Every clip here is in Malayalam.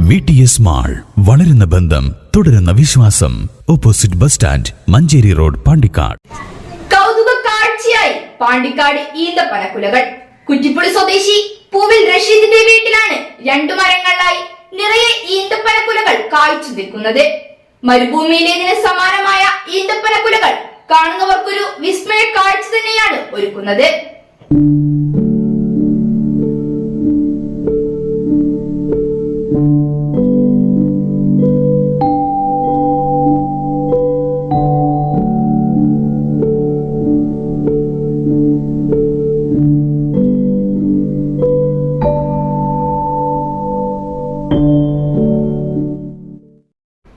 VTS മാൾ, വളരുന്ന ബന്ധം, തുടരുന്ന വിശ്വാസം. Opposite bus stand, Manjeri road, Pandikkad. കൗതുക കാഴ്ചയായി പാണ്ടിക്കാട് ഈന്തപ്പനക്കുലകൾ. കുറ്റിപ്പുളി സ്വദേശി പൂവിൽ റഷീദിന്റെ വീട്ടിലാണ് 2 മരങ്ങളിലായി നിറയെ ഈന്തപ്പനക്കുലകൾ കായ്ച്ചു നിൽക്കുന്നത്. മരുഭൂമിയിലേതിന് സമാനമായ ഈന്തപ്പനക്കുലകൾ കാണുന്നവർക്കൊരു വിസ്മയ കാഴ്ച തന്നെയാണ് ഒരുക്കുന്നത്.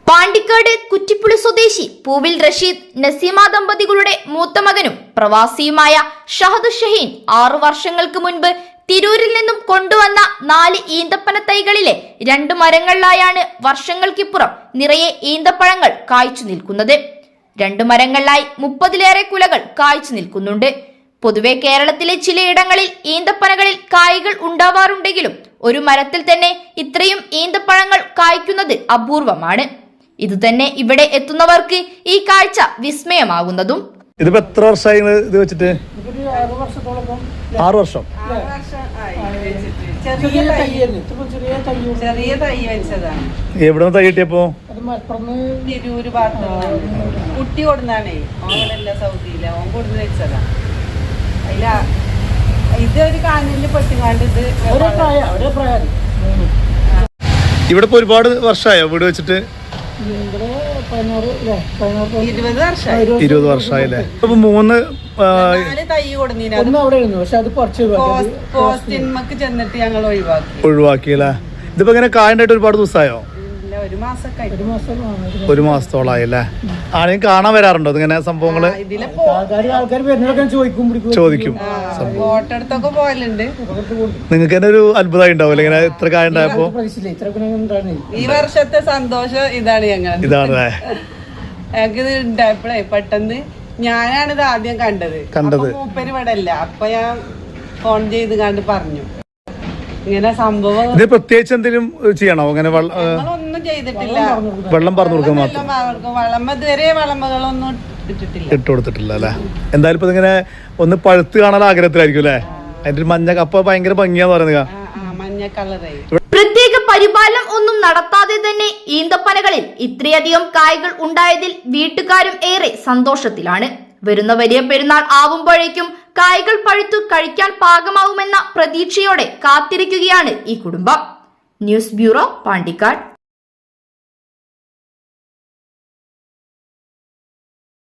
പാണ്ടിക്കാട് കുറ്റിപ്പുളി സ്വദേശി പൂവിൽ റഷീദ്, നസീമ ദമ്പതികളുടെ മൂത്ത മകനും പ്രവാസിയുമായ ഷഹദ് ഷഹീൻ 6 വർഷങ്ങൾക്ക് മുൻപ് തിരൂരിൽ നിന്നും കൊണ്ടുവന്ന 4 ഈന്തപ്പന തൈകളിലെ 2 മരങ്ങളിലായാണ് വർഷങ്ങൾക്കിപ്പുറം നിറയെ ഈന്തപ്പഴങ്ങൾ കായ്ച്ചു നിൽക്കുന്നത്. 2 മരങ്ങളിലായി 30-ലേറെ കുലകൾ കായ്ച്ചു നിൽക്കുന്നുണ്ട്. പൊതുവെ കേരളത്തിലെ ചിലയിടങ്ങളിൽ ഈന്തപ്പനകളിൽ കായ്കൾ ഉണ്ടാവാറുണ്ടെങ്കിലും ഒരു മരത്തിൽ തന്നെ ഇത്രയും ഈന്തപ്പഴങ്ങൾ കായ്ക്കുന്നത് അപൂർവമാണ്. ഇത് തന്നെ ഇവിടെ എത്തുന്നവർക്ക് ഈ കാഴ്ച വിസ്മയമാകുന്നതും. ഇതിപ്പോ എത്ര വർഷമായി ഇത് വെച്ചിട്ട്? 6 വർഷം. എവിടെ തൈ കിട്ടിയപ്പോ? തിരൂര് ഭാഗത്ത് കുട്ടി കൊടുന്നാണേ, ഓനല്ല സൗദിയില, ഓൻ കൊടുന്ന് വെച്ചതാ. അല്ല ഇതൊരു കാനില് പെട്ടുകാണ്ട് ഇത് ഇവിടെ ഇപ്പൊ ഒരുപാട് വർഷമായോ വീട് വെച്ചിട്ട്? 20 വർഷമായില്ലേ? ഇപ്പൊ 3 തൈ കൊടുന്നീന പോസ്റ്റിന്മക്ക് ചെന്നിട്ട് ഞങ്ങൾ ഒഴിവാക്കിയല്ലേ? ഇതിപ്പോ ഇങ്ങനെ കായണ്ടായിട്ട് ഒരുപാട് ദിവസമായോ? 1 മാസത്തോളായില്ലേ? ആരെയും കാണാൻ വരാറുണ്ടോ ഇങ്ങനെ സംഭവങ്ങള്? ചോദിക്കും. ഫോട്ടോടുത്തൊക്കെ പോലുണ്ട്. നിങ്ങൾക്ക് തന്നെ ഒരു അത്ഭുതമായി ഉണ്ടാവില്ല ഇങ്ങനെ ഇത്ര കായുണ്ടായപ്പോ? ഈ വർഷത്തെ സന്തോഷം ഇതാണ് ഇതാണ് ഞങ്ങൾക്ക് ഇത് ഉണ്ടായപ്പോഴേ പെട്ടെന്ന് ഞാനാണിത് ആദ്യം കണ്ടത്. മൂപ്പര് ഇവിടെ അല്ല. അപ്പൊ ഞാൻ ഫോൺ ചെയ്ത് കണ്ട് പറഞ്ഞു ഇങ്ങനെ സംഭവം. ഇത് പ്രത്യേകിച്ച് എന്തെങ്കിലും ചെയ്യണോ? അങ്ങനെ ഒന്നും ചെയ്തിട്ടില്ല. വെള്ളം പറഞ്ഞു കൊടുക്കാൻ മാത്രം. വളമ ഇതുവരെ വളമകളൊന്നും ഇട്ട് കൊടുത്തിട്ടില്ല അല്ലെ? എന്തായാലും ഇപ്പൊ ഇങ്ങനെ ഒന്ന് പഴുത്ത് കാണാൻ ആഗ്രഹത്തിലായിരിക്കും അല്ലെ? അതിന്റെ ഒരു മഞ്ഞ കപ്പ ഭയങ്കര ഭംഗിയാന്ന് പറയുന്നത്. മഞ്ഞ കളറേ. പ്രത്യേക പരിപാലനം ഒന്നും നടത്താതെ തന്നെ ഈന്തപ്പനകളിൽ ഇത്രയധികം കായ്കൾ ഉണ്ടായതിൽ വീട്ടുകാരും ഏറെ സന്തോഷത്തിലാണ്. വരുന്ന വലിയ പെരുന്നാൾ ആവുമ്പോഴേക്കും കായ്കൾ പഴുത്തു കഴിക്കാൻ പാകമാവുമെന്ന പ്രതീക്ഷയോടെ കാത്തിരിക്കുകയാണ് ഈ കുടുംബം. News bureau, Pandikkad.